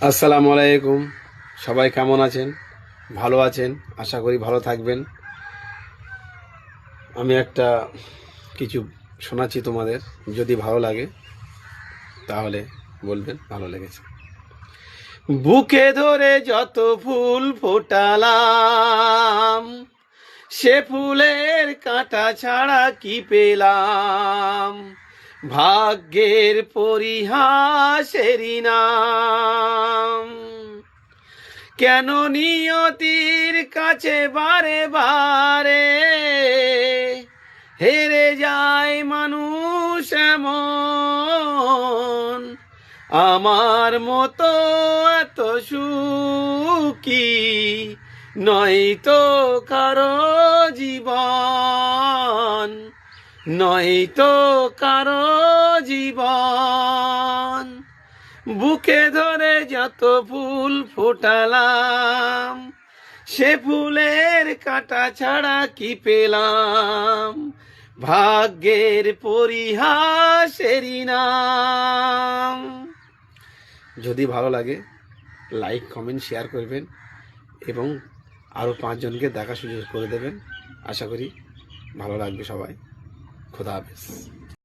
আসসালামু আলাইকুম। সবাই কেমন আছেন? ভালো আছেন? আশা করি ভালো থাকবেন। আমি একটা কিছু শোনাচ্ছি তোমাদের, যদি ভালো লাগে তাহলে বলবেন ভালো লেগেছে। বুকে ধরে যত ফুল ফোটালাম, সে ফুলের কাঁটা ছাড়া কি পেলাম? ভাগ্যের পরিহাসেরই নাম। কেন নিয়তির কাছে বারে বারে হেরে যায় মানুষ এমন? আমার মতো এত সুখী নয় তো কারো জীবন, নয় তো কারো জীবন। বুকে ধরে যত ফুল ফোটালাম, সে ফুলের কাঁটা ছাড়া কি পেলাম? ভাগ্যের পরিহাসেরই নাম। যদি ভালো লাগে লাইক কমেন্ট শেয়ার করবেন এবং আরও 5 জনকে দেখা সুযোগ করে দেবেন। আশা করি ভালো লাগবে সবাই। খোদা হাফেজ।